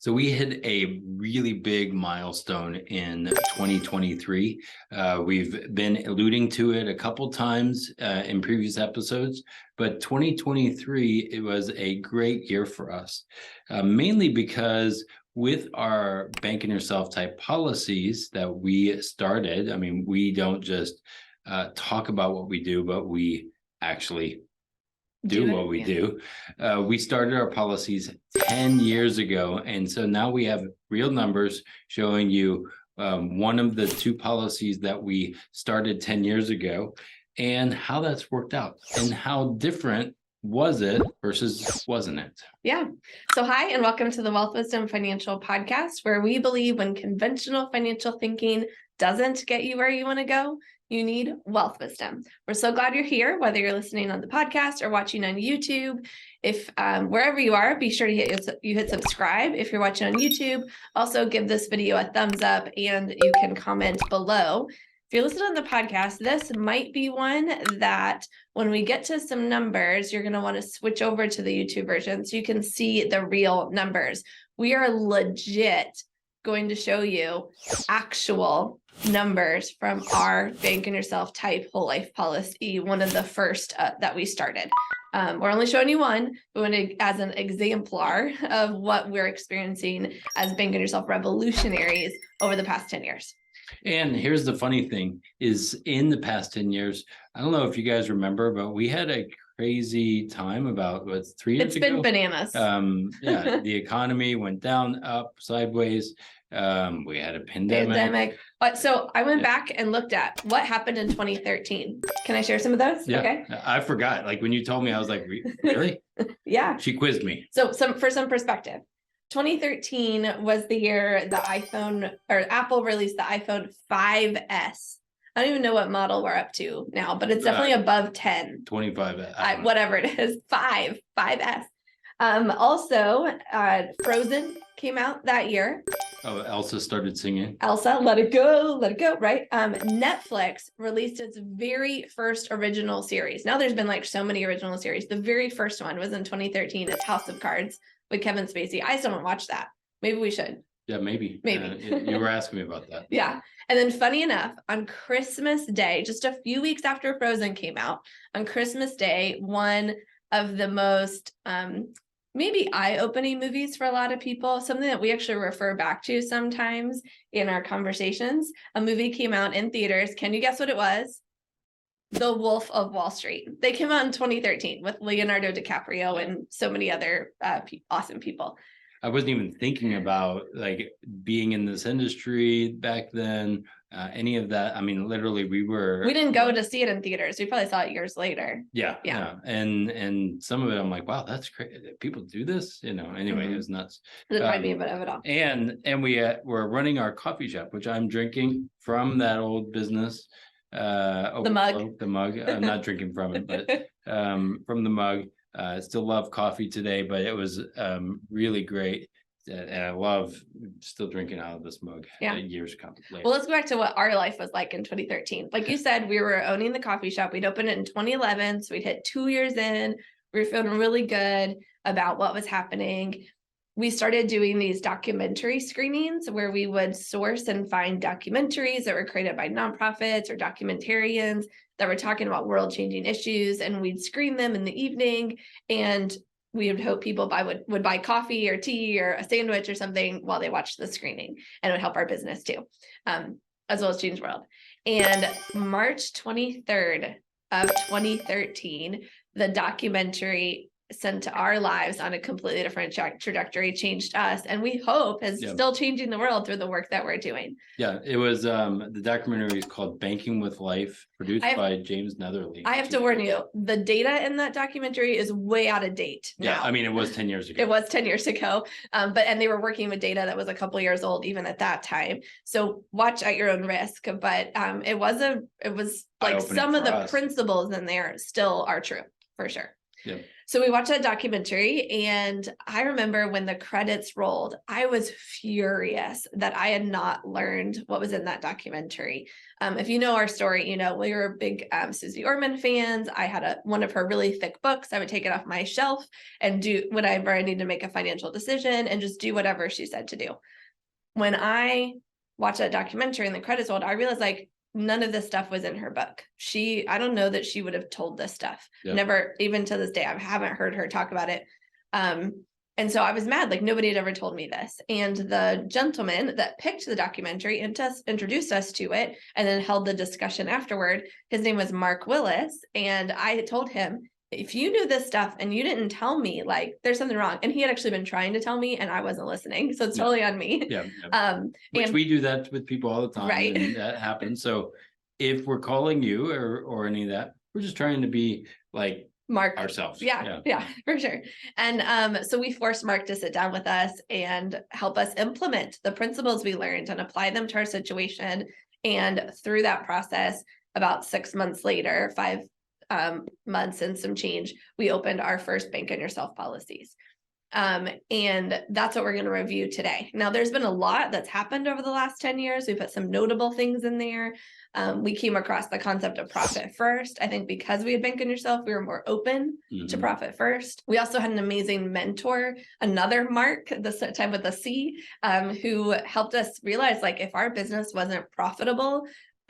So we hit a really big milestone in 2023. We've been alluding to it a couple times in previous episodes, but 2023, it was a great year for us, mainly because with our bank and yourself type policies that we started, I mean, we don't just talk about what we do, but we actually do what we do. We started our policies 10 years ago. And so now we have real numbers showing you one of the two policies that we started 10 years ago and how that's worked out and how different was it versus wasn't it? Yeah. So hi, and welcome to the Wealth Wisdom Financial Podcast, where we believe when conventional financial thinking doesn't get you where you want to go, you need wealth wisdom. We're so glad you're here, whether you're listening on the podcast or watching on YouTube. If wherever you are, be sure to hit subscribe. If you're watching on YouTube, also give this video a thumbs up and you can comment below. If you're listening on the podcast, this might be one that when we get to some numbers, you're going to want to switch over to the YouTube version so you can see the real numbers. We are legit going to show you actual numbers from our bank and yourself type whole life policy, one of the first that we started. We're only showing you one, but as an exemplar of what we're experiencing as bank and yourself revolutionaries over the past 10 years. And here's the funny thing is in the past 10 years, I don't know if you guys remember, but we had a crazy time about 3 years ago. It's been bananas. Yeah, the economy went down, up, sideways. We had a pandemic. So I went back and looked at what happened in 2013. Can I share some of those? Yeah, okay. I forgot. Like when you told me, I was like, really? Yeah. She quizzed me. So for some perspective, 2013 was the year Apple released the iPhone 5S. I don't even know what model we're up to now, but it's definitely above 10. 25. Whatever it is, 5S. Also, Frozen came out that year. Oh, Elsa started singing. Elsa, let it go, right? Netflix released its very first original series. Now there's been like so many original series. The very first one was in 2013. It's House of Cards with Kevin Spacey. I still haven't watched that. Maybe we should. Yeah, maybe. You were asking me about that. Yeah. And then funny enough, on Christmas Day, just a few weeks after Frozen came out, on Christmas Day, one of the most maybe eye-opening movies for a lot of people, something that we actually refer back to sometimes in our conversations, a movie came out in theaters. Can you guess what it was? The Wolf of Wall Street. They came out in 2013 with Leonardo DiCaprio and so many other awesome people. I wasn't even thinking about like being in this industry back then, any of that. I mean, literally we didn't go to see it in theaters. We probably saw it years later. Yeah. And some of it, I'm like, wow, that's crazy. People do this, anyway, It was nuts. It might be a bit of it all. And we're running our coffee shop, which I'm drinking from that old business. The mug. I'm not drinking from it, but from the mug. Still love coffee today, but it was really great. And I love still drinking out of this mug. Years later. Well, let's go back to what our life was like in 2013. Like you said, we were owning the coffee shop. We'd opened it in 2011. So we'd hit 2 years in. We were feeling really good about what was happening. We started doing these documentary screenings where we would source and find documentaries that were created by nonprofits or documentarians that were talking about world-changing issues, and we'd screen them in the evening, and we would hope people would buy coffee or tea or a sandwich or something while they watched the screening, and it would help our business too, as well as change the world. And March 23rd of 2013, the documentary sent to our lives on a completely different trajectory, changed us, and we hope is still changing the world through the work that we're doing. Yeah, it was the documentary is called Banking with Life, produced by James Netherly. I have to warn you, the data in that documentary is way out of date now. Yeah, I mean, it was 10 years ago. It was 10 years ago, and they were working with data that was a couple years old even at that time. So watch at your own risk, but it was like some of the principles in there still are true, for sure. Yeah. So we watched that documentary, and I remember when the credits rolled, I was furious that I had not learned what was in that documentary. If you know our story, you know, we were big Susie Orman fans. I had one of her really thick books. I would take it off my shelf and do whatever I need to make a financial decision and just do whatever she said to do. When I watched that documentary and the credits rolled, I realized like none of this stuff was in her book. I don't know that she would have told this stuff. Yep. Never, even to this day, I haven't heard her talk about it. And so I was mad, like nobody had ever told me this. And the gentleman that picked the documentary and introduced us to it and then held the discussion afterward, his name was Mark Willis. And I had told him, if you knew this stuff and you didn't tell me, like there's something wrong. And he had actually been trying to tell me and I wasn't listening. So it's totally on me. Yeah. Which we do that with people all the time. Right. And that happens. So if we're calling you or any of that, we're just trying to be like Mark ourselves. Yeah, for sure. And so we forced Mark to sit down with us and help us implement the principles we learned and apply them to our situation. And through that process, about 6 months later, 5 months and some change, we opened our first Bank on Yourself policies. And that's what we're going to review today. Now, there's been a lot that's happened over the last 10 years. We put some notable things in there. We came across the concept of profit first. I think because we had Bank on Yourself, we were more open to profit first. We also had an amazing mentor, another Mark, this time with a C, who helped us realize like if our business wasn't profitable,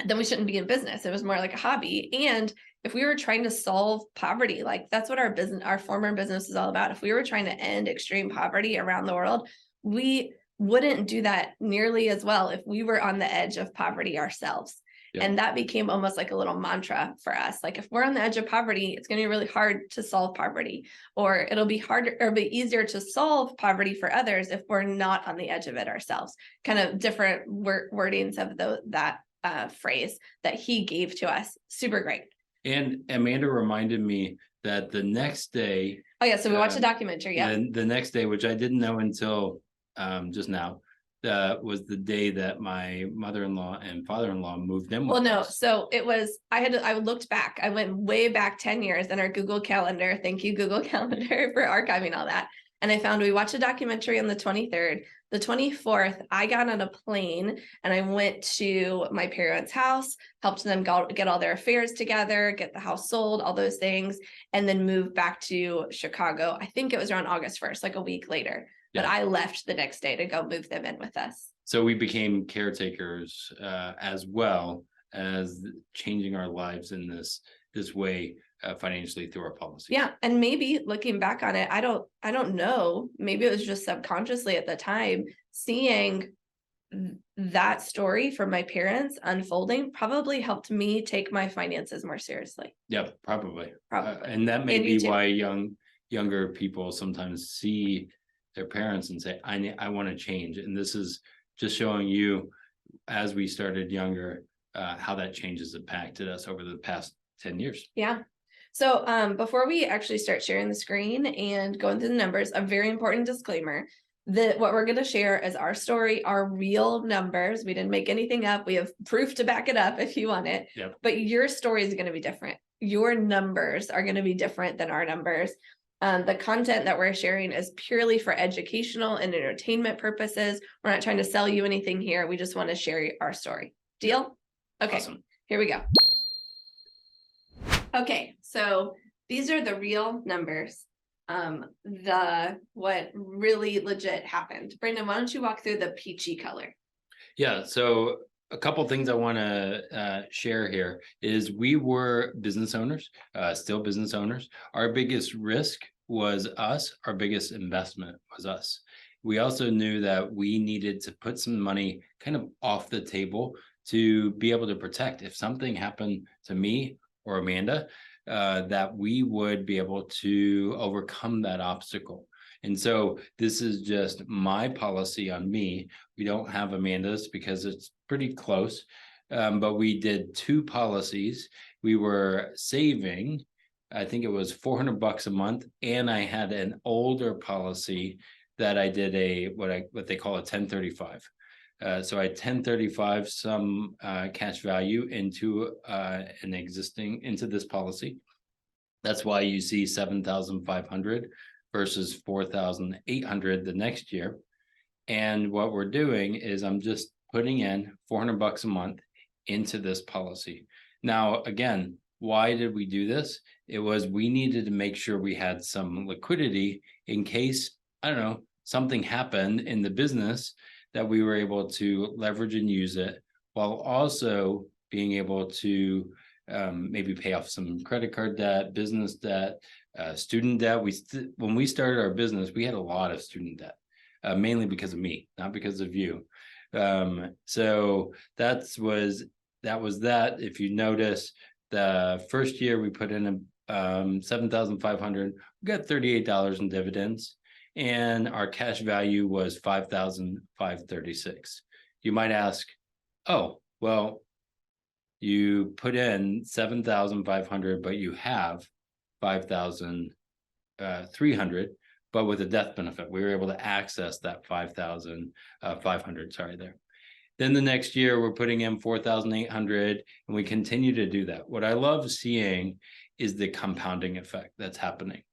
then we shouldn't be in business. It was more like a hobby. And if we were trying to solve poverty, like that's what our former business is all about. If we were trying to end extreme poverty around the world, we wouldn't do that nearly as well if we were on the edge of poverty ourselves. Yeah. And that became almost like a little mantra for us. Like if we're on the edge of poverty, it's going to be really hard to solve poverty, or it'll be harder or be easier to solve poverty for others if we're not on the edge of it ourselves. Kind of different wordings of that phrase that he gave to us. Super great. And Amanda reminded me that the next day. Oh yeah, so we watched a documentary. Yeah. And the next day, which I didn't know until just now, was the day that my mother-in-law and father-in-law moved in. Well, no, so it was. I looked back. I went way back 10 years in our Google Calendar. Thank you, Google Calendar, for archiving all that. And I found we watched a documentary on the 23rd. The 24th, I got on a plane and I went to my parents' house, helped them get all their affairs together, get the house sold, all those things, and then moved back to Chicago. I think it was around August 1st, like a week later. Yeah. But I left the next day to go move them in with us. So we became caretakers as well as changing our lives in this way. Financially through our policy. Yeah. And maybe looking back on it, I don't know, maybe it was just subconsciously at the time, seeing that story from my parents unfolding probably helped me take my finances more seriously. Yeah, probably. And that may be why younger people sometimes see their parents and say, I want to change. And this is just showing you, as we started younger, how that change has impacted us over the past 10 years. Yeah. So before we actually start sharing the screen and going through the numbers, a very important disclaimer that what we're going to share is our story, our real numbers. We didn't make anything up. We have proof to back it up if you want it. Yep. But your story is going to be different. Your numbers are going to be different than our numbers. The content that we're sharing is purely for educational and entertainment purposes. We're not trying to sell you anything here. We just want to share our story. Deal? Okay, awesome. Here we go. Okay, so these are the real numbers. What really legit happened. Brandon, why don't you walk through the peachy color? Yeah, so a couple things I want to share here is we were business owners, still business owners. Our biggest risk was us. Our biggest investment was us. We also knew that we needed to put some money kind of off the table to be able to protect if something happened to me or Amanda, that we would be able to overcome that obstacle. And so this is just my policy on me. We don't have Amanda's because it's pretty close, but we did 2 policies. We were saving, I think it was $400 a month, and I had an older policy that I did what they call a 1035. So I 1035 some cash value into this policy. That's why you see 7,500 versus 4,800 the next year. And what we're doing is I'm just putting in $400 a month into this policy. Now, again, why did we do this? It was we needed to make sure we had some liquidity in case, I don't know, something happened in the business that we were able to leverage and use it, while also being able to maybe pay off some credit card debt, business debt, student debt. When we started our business, we had a lot of student debt, mainly because of me, not because of you. So that was that. If you notice, the first year we put in 7,500, we got $38 in dividends, and our cash value was 5,536. You might ask, oh, well, you put in 7,500, but you have 5,300, but with a death benefit, we were able to access that 5,500. Sorry, there. Then the next year, we're putting in 4,800, and we continue to do that. What I love seeing is the compounding effect that's happening.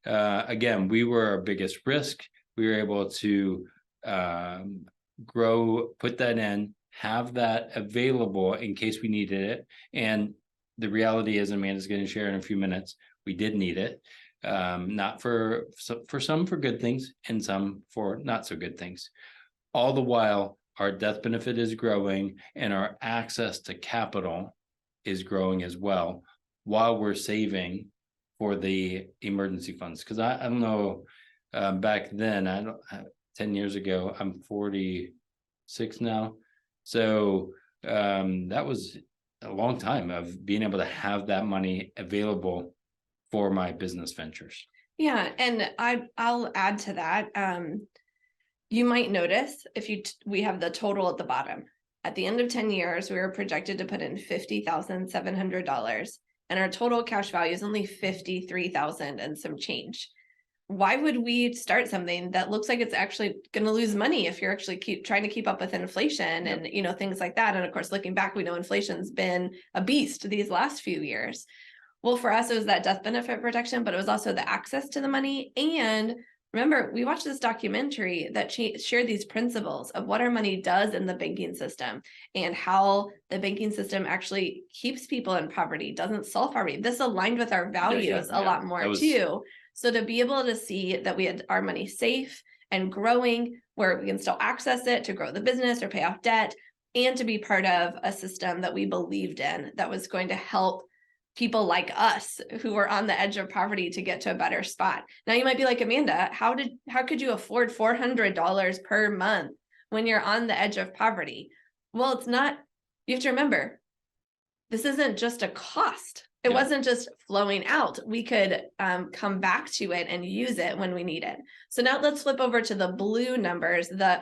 Again, we were our biggest risk. We were able to grow, put that in, have that available in case we needed it. And the reality is, Amanda's going to share in a few minutes, we did need it. Not for some for good things and some for not so good things. All the while, our death benefit is growing and our access to capital is growing as well, while we're saving for the emergency funds. Because I don't know, back then, 10 years ago, I'm 46 now. So that was a long time of being able to have that money available for my business ventures. Yeah, and I'll add to that. You might notice if we have the total at the bottom. At the end of 10 years, we were projected to put in $50,700, and our total cash value is only $53,000 and some change. Why would we start something that looks like it's actually going to lose money if you're actually trying to keep up with inflation and things like that? And of course, looking back, we know inflation's been a beast these last few years. Well, for us, it was that death benefit protection, but it was also the access to the money. And remember, we watched this documentary that shared these principles of what our money does in the banking system and how the banking system actually keeps people in poverty, doesn't solve poverty. This aligned with our values a lot more too. So to be able to see that we had our money safe and growing, where we can still access it to grow the business or pay off debt, and to be part of a system that we believed in that was going to help people like us who were on the edge of poverty to get to a better spot. Now you might be like, Amanda, how could you afford $400 per month when you're on the edge of poverty? Well, it's not. You have to remember, this isn't just a cost. It wasn't just flowing out. We could come back to it and use it when we need it. So now let's flip over to the blue numbers, the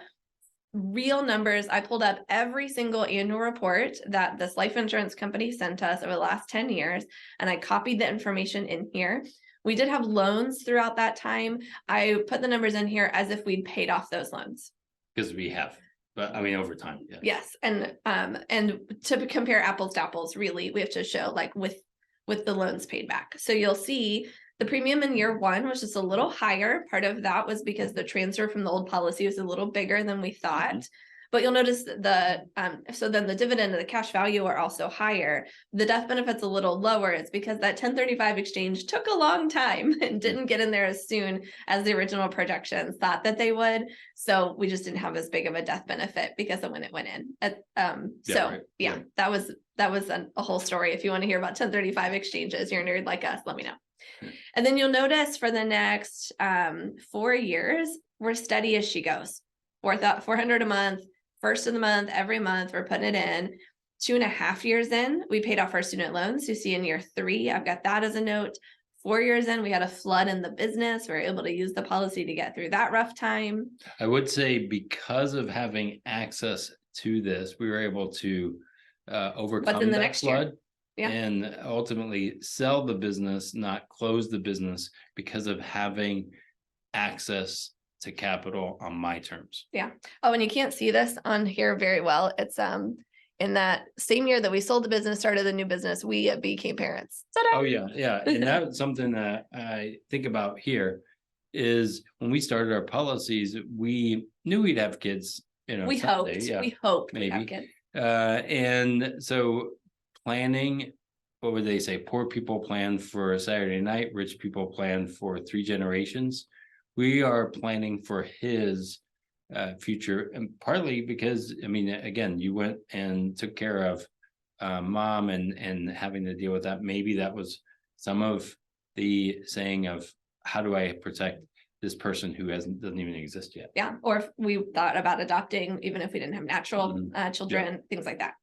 real numbers. I pulled up every single annual report that this life insurance company sent us over the last 10 years, and I copied the information in here. We did have loans throughout that time. I put the numbers in here as if we'd paid off those loans. Because we have. But I mean, over time. Yeah. Yes. And to compare apples to apples, really, we have to show like with the loans paid back. So you'll see the premium in year one was just a little higher. Part of that was because the transfer from the old policy was a little bigger than we thought. Mm-hmm. But you'll notice so then the dividend and the cash value are also higher. The death benefit's a little lower. It's because that 1035 exchange took a long time and didn't get in there as soon as the original projections thought that they would. So we just didn't have as big of a death benefit because of when it went in. That was a whole story. If you want to hear about 1035 exchanges, you're a nerd like us, let me know. And then you'll notice for the next 4 years, we're steady as she goes. $400 a month, first of the month, every month, we're putting it in. 2.5 years in, we paid off our student loans. You see in year 3, I've got that as a note. 4 years in, we had a flood in the business. We were able to use the policy to get through that rough time. I would say because of having access to this, we were able to overcome that flood. Yeah. And ultimately sell the business, not close the business, because of having access to capital on my terms. Yeah. Oh, and you can't see this on here very well. It's in that same year that we sold the business, started the new business, we became parents. Ta-da! Oh, yeah, yeah. And that's something that I think about here is when we started our policies, we knew we'd have kids, We someday. hoped, Yeah, we hoped we'd have maybe. kids. And so planning, what would they say? Poor people plan for a Saturday night, rich people plan for 3 generations. We are planning for his future, and partly because, I mean, again, you went and took care of mom and having to deal with that. Maybe that was some of the saying of how do I protect this person who doesn't even exist yet. Yeah, or if we thought about adopting, even if we didn't have natural children, things like that.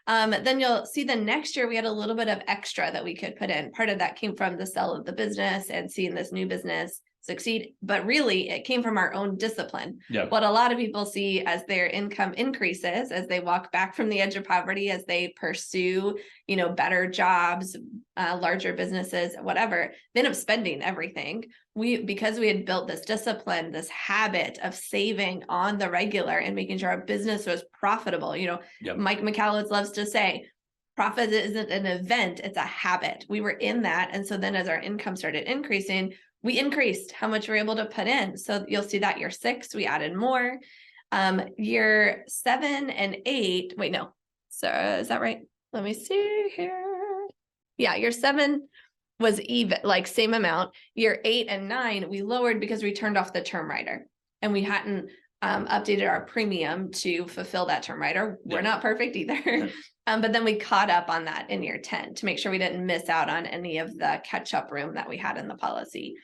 Then you'll see the next year we had a little bit of extra that we could put in. Part of that came from the sale of the business and seeing this new business succeed, but really it came from our own discipline. Yeah. What a lot of people see as their income increases, as they walk back from the edge of poverty, as they pursue, better jobs, larger businesses, whatever, they end up spending everything. Because we had built this discipline, this habit of saving on the regular and making sure our business was profitable. Mike McCallowitz loves to say, profit isn't an event, it's a habit. We were in that. And so then as our income started increasing, we increased how much we're able to put in. So you'll see that year 6, we added more. Year 7 and 8, wait, no. So is that right? Let me see here. Yeah, year 7 was even, like same amount. Year 8 and 9, we lowered because we turned off the term rider and we hadn't updated our premium to fulfill that term rider. We're not perfect either. But then we caught up on that in year 10 to make sure we didn't miss out on any of the catch-up room that we had in the policy.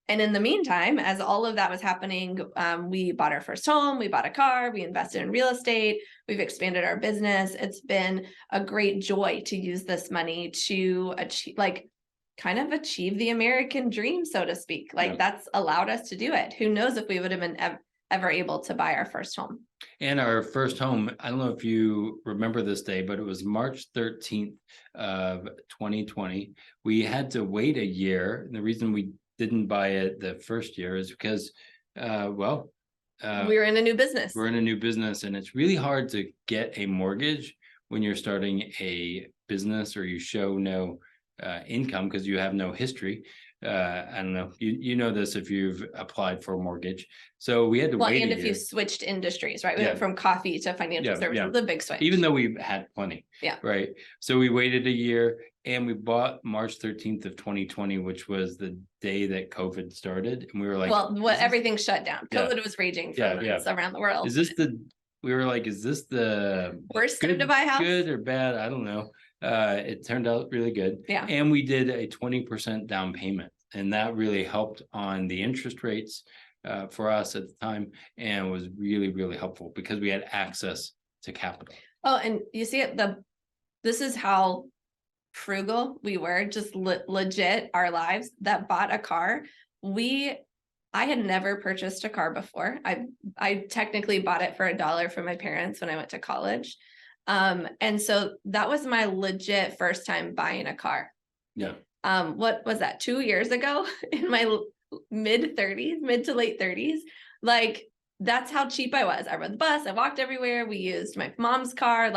And in the meantime, as all of that was happening, we bought our first home, we bought a car, we invested in real estate, we've expanded our business. It's been a great joy to use this money to achieve, achieve the American dream, so to speak. That's allowed us to do it. Who knows if we would have been ever able to buy our first home. And our first home, I don't know if you remember this day, but it was March 13th of 2020. We had to wait a year. And the reason we didn't buy it the first year is because, we were in a new business. We're in a new business, and it's really hard to get a mortgage when you're starting a business or you show no income because you have no history. I don't know. You know this if you've applied for a mortgage. So we had to wait. And if you switched industries, right? We went from coffee to financial services, the big switch. Even though we had plenty. Yeah. Right. So we waited a year and we bought March 13th of 2020, which was the day that COVID started. And we were like, everything shut down. COVID was raging for months around the world. We were like, is this the worst time to buy a house? Good or bad? I don't know. It turned out really good. Yeah. And we did a 20% down payment. And that really helped on the interest rates for us at the time, and was really, really helpful because we had access to capital. Oh, and you see it, this is how frugal we were, just legit our lives that bought a car. I had never purchased a car before. I technically bought it for $1 from my parents when I went to college. And so that was my legit first time buying a car. Yeah. What was that, 2 years ago in my mid to late 30s? That's how cheap I was. I rode the bus, I walked everywhere. We used my mom's car,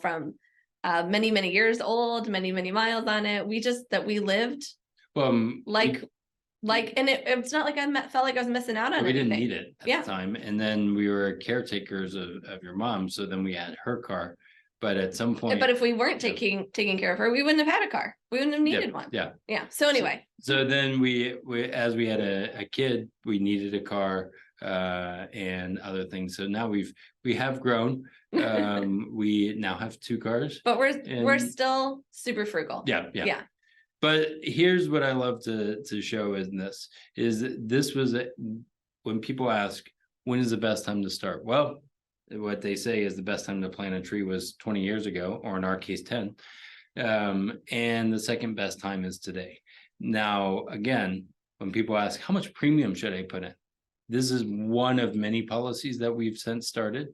from many, many years old, many, many miles on it. We lived and it's not like felt like I was missing out on we anything. didn't need it at the time. And then we were caretakers of your mom. So then we had her car. But at some point, but if we weren't taking care of her, we wouldn't have had a car. We wouldn't have needed one. Yeah. So anyway. So then we as we had a kid, we needed a car and other things. So now we have grown. We now have 2 cars. But we're still super frugal. Yeah. But here's what I love to show in this was when people ask, when is the best time to start? Well, what they say is the best time to plant a tree was 20 years ago, or in our case, 10. And the second best time is today. Now, again, when people ask, how much premium should I put in? This is one of many policies that we've since started.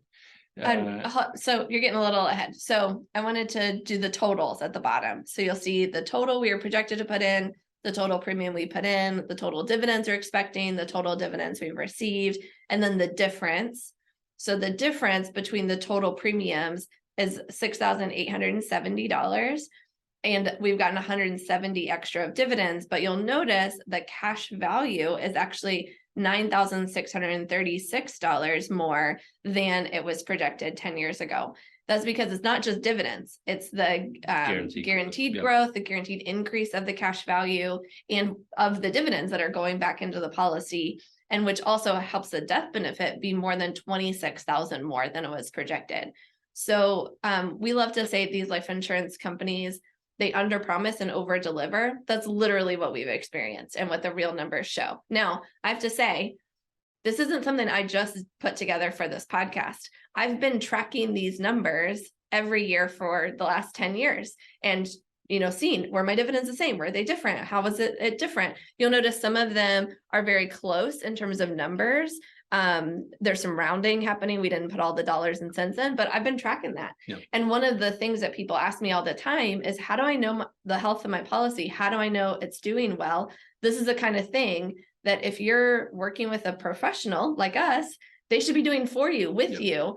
So you're getting a little ahead. So I wanted to do the totals at the bottom. So you'll see the total we were projected to put in, the total premium we put in, the total dividends we're expecting, the total dividends we've received, and then the difference. So the difference between the total premiums is $6,870. And we've gotten 170 extra of dividends, but you'll notice the cash value is actually $9,636 more than it was projected 10 years ago. That's because it's not just dividends, it's the guaranteed growth, the guaranteed increase of the cash value and of the dividends that are going back into the policy, and which also helps the death benefit be more than 26,000 more than it was projected. So we love to say these life insurance companies, they underpromise and overdeliver. That's literally what we've experienced and what the real numbers show. Now, I have to say, this isn't something I just put together for this podcast. I've been tracking these numbers every year for the last 10 years and, seeing, were my dividends the same? Were they different? How was it different? You'll notice some of them are very close in terms of numbers. There's some rounding happening. We didn't put all the dollars and cents in, but I've been tracking that. Yeah. And one of the things that people ask me all the time is, how do I know the health of my policy? How do I know it's doing well? This is the kind of thing that if you're working with a professional like us, they should be doing for you, with you,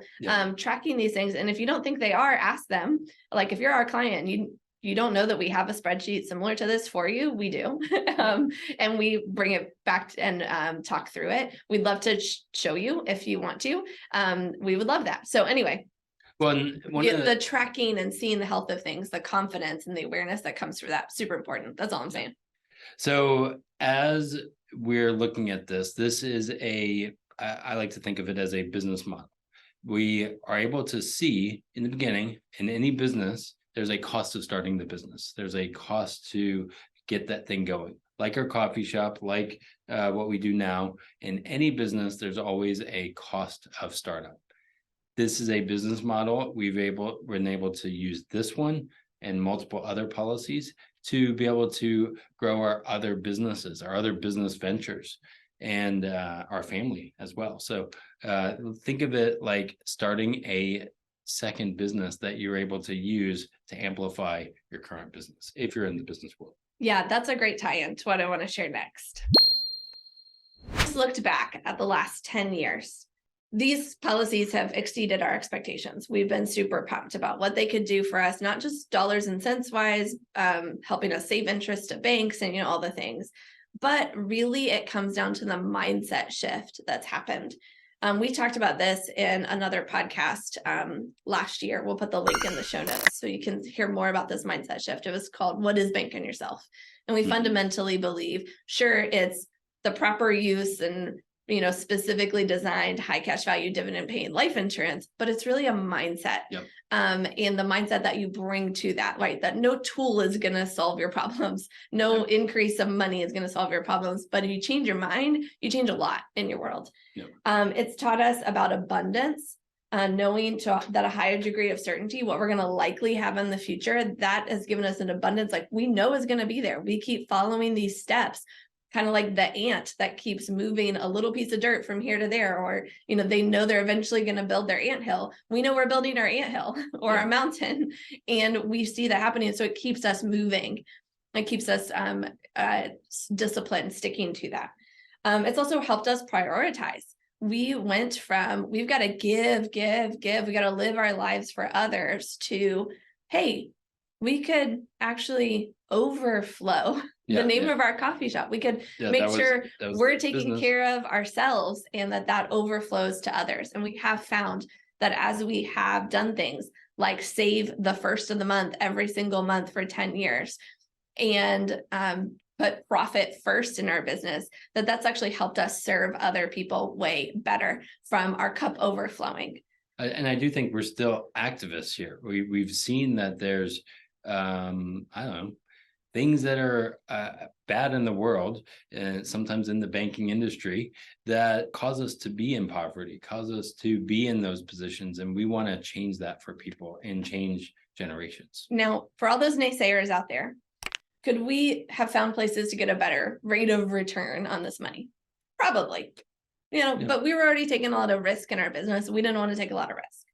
tracking these things. And if you don't think they are, ask them. Like if you're our client and you don't know that we have a spreadsheet similar to this for you, we do. And we bring it back and talk through it. We'd love to show you if you want to. We would love that. So anyway, well, the tracking and seeing the health of things, the confidence and the awareness that comes through that, super important. That's all I'm saying. So as we're looking at this is I like to think of it as a business model. We are able to see in the beginning, in any business, there's a cost of starting the business. There's a cost to get that thing going. Like our coffee shop, like what we do now, in any business, there's always a cost of startup. This is a business model. We've been able to use this one and multiple other policies to be able to grow our other businesses, our other business ventures, and our family as well. So think of it like starting a second business that you're able to use to amplify your current business if you're in the business world. Yeah, that's a great tie-in to what I want to share next. Just looked back at the last 10 years. These policies have exceeded our expectations. We've been super pumped about what they could do for us, not just dollars and cents wise, helping us save interest to banks and all the things, but really it comes down to the mindset shift that's happened. We talked about this in another podcast last year. We'll put the link in the show notes so you can hear more about this mindset shift. It was called "What is Banking Yourself?" And we fundamentally believe, sure, it's the proper use and specifically designed high cash value dividend paying life insurance, but it's really a mindset. Yep. And the mindset that you bring to that, right? That no tool is going to solve your problems. No increase of money is going to solve your problems, but if you change your mind, you change a lot in your world. Yep. It's taught us about abundance, knowing that a higher degree of certainty, what we're going to likely have in the future, that has given us an abundance like we know is going to be there. We keep following these steps, kind of like the ant that keeps moving a little piece of dirt from here to there, or, they know they're eventually going to build their anthill. We know we're building our anthill or our mountain, and we see that happening. So it keeps us moving. It keeps us disciplined, sticking to that. It's also helped us prioritize. We went from, we've got to give. We got to live our lives for others to, hey, we could actually overflow. The name of our coffee shop. We could make sure we're taking care of ourselves and that overflows to others. And we have found that as we have done things like save the first of the month every single month for 10 years and put profit first in our business, that's actually helped us serve other people way better from our cup overflowing. And I do think we're still activists here. We've seen that there's, I don't know, things that are bad in the world, and sometimes in the banking industry, that cause us to be in poverty, cause us to be in those positions. And we want to change that for people and change generations. Now, for all those naysayers out there, could we have found places to get a better rate of return on this money? Probably, but we were already taking a lot of risk in our business. We didn't want to take a lot of risk.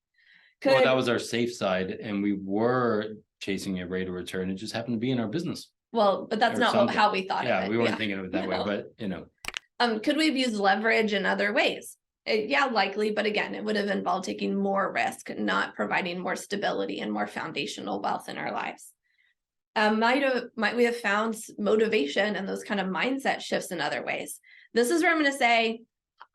Well, that was our safe side, and we were chasing a rate of return. It just happened to be in our business. Well, but that's not how we thought of it. Yeah, we weren't thinking of it that way, but could we have used leverage in other ways? Yeah, likely. But again, it would have involved taking more risk, not providing more stability and more foundational wealth in our lives. Might we have found motivation and those kind of mindset shifts in other ways? This is where I'm going to say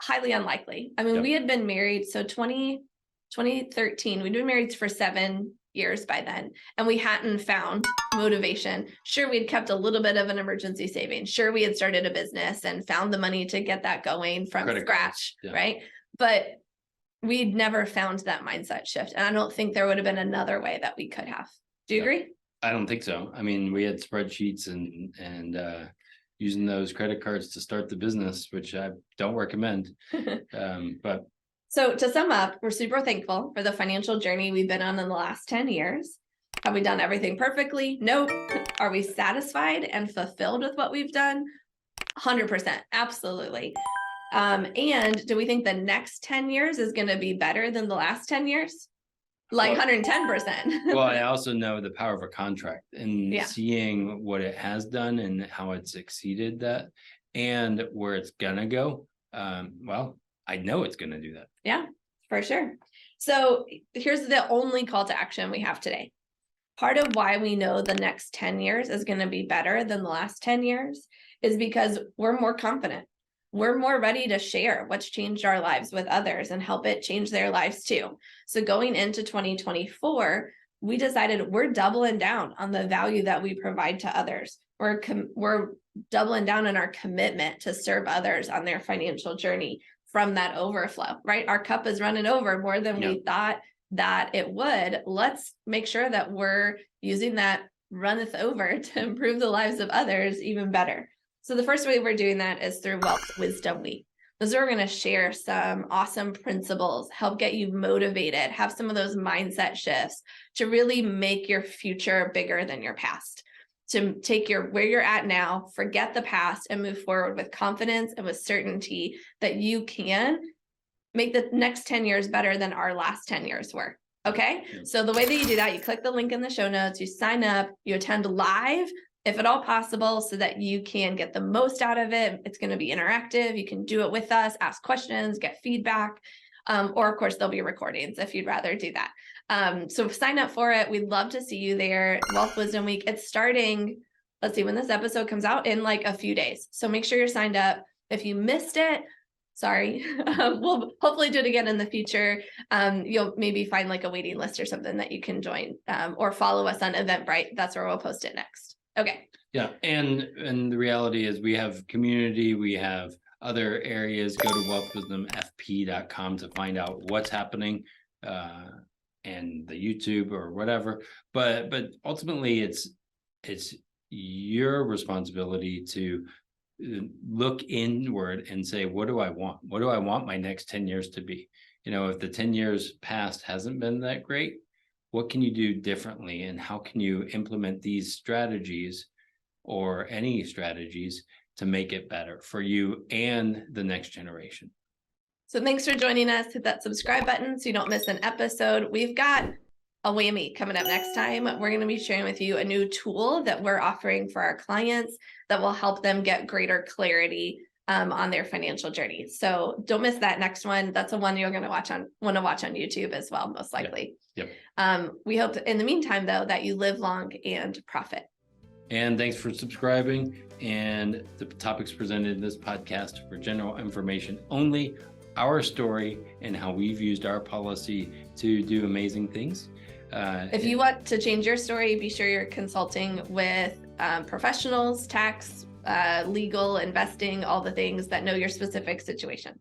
highly unlikely. I mean, Yep. we had been married, so 2013, we'd been married for 7 years by then, and we hadn't found motivation. Sure, we had kept a little bit of an emergency savings. Sure, we had started a business and found the money to get that going from Credit scratch, cards, yeah. right? But we'd never found that mindset shift. And I don't think there would have been another way that we could have. Do you Yep. agree? I don't think so. I mean, we had spreadsheets and using those credit cards to start the business, which I don't recommend. But So to sum up, we're super thankful for the financial journey we've been on in the last 10 years. Have we done everything perfectly? Nope. Are we satisfied and fulfilled with what we've done? 100%. Absolutely. And do we think the next 10 years is going to be better than the last 10 years? Like 110%. well, I also know the power of a contract and Yeah. seeing what it has done and how it's exceeded that and where it's gonna go. Well, I know it's gonna do that. Yeah, for sure. So here's the only call to action we have today. Part of why we know the next 10 years is going to be better than the last 10 years is because we're more confident. We're more ready to share what's changed our lives with others and help it change their lives too. So going into 2024, we decided we're doubling down on the value that we provide to others. We're doubling down on our commitment to serve others on their financial journey from that overflow, right? Our cup is running over more than we thought that it would. Let's make sure that we're using that runneth over to improve the lives of others even better. So the first way we're doing that is through Wealth Wisdom Week. This is where we're going to share some awesome principles, help get you motivated, have some of those mindset shifts to really make your future bigger than your past, to take where you're at now, forget the past, and move forward with confidence and with certainty that you can make the next 10 years better than our last 10 years were. Okay. Yeah. So the way that you do that, you click the link in the show notes, you sign up, you attend live, if at all possible, so that you can get the most out of it. It's going to be interactive. You can do it with us, ask questions, get feedback. Or of course, there'll be recordings if you'd rather do that. So sign up for it. We'd love to see you there. Wealth Wisdom Week. It's starting, let's see when this episode comes out, in like a few days. So make sure you're signed up. If you missed it, sorry, we'll hopefully do it again in the future. You'll maybe find like a waiting list or something that you can join, or follow us on Eventbrite. That's where we'll post it next. Okay. Yeah. And the reality is we have community, we have other areas. Go to wealthwisdomfp.com to find out what's happening, and the YouTube or whatever. But ultimately it's your responsibility to look inward and say, what do I want? What do I want my next 10 years to be? You know, if the 10 years past hasn't been that great, what can you do differently? And how can you implement these strategies or any strategies to make it better for you and the next generation? So thanks for joining us. Hit that subscribe button so you don't miss an episode. We've got a whammy coming up next time. We're going to be sharing with you a new tool that we're offering for our clients that will help them get greater clarity on their financial journey. So don't miss that next one. That's the one you're going to want to watch on YouTube as well, most likely. Yep. We hope in the meantime, though, that you live long and profit. And thanks for subscribing. And the topics presented in this podcast for general information only, our story and how we've used our policy to do amazing things. If you want to change your story, be sure you're consulting with professionals, tax, legal, investing, all the things that know your specific situation.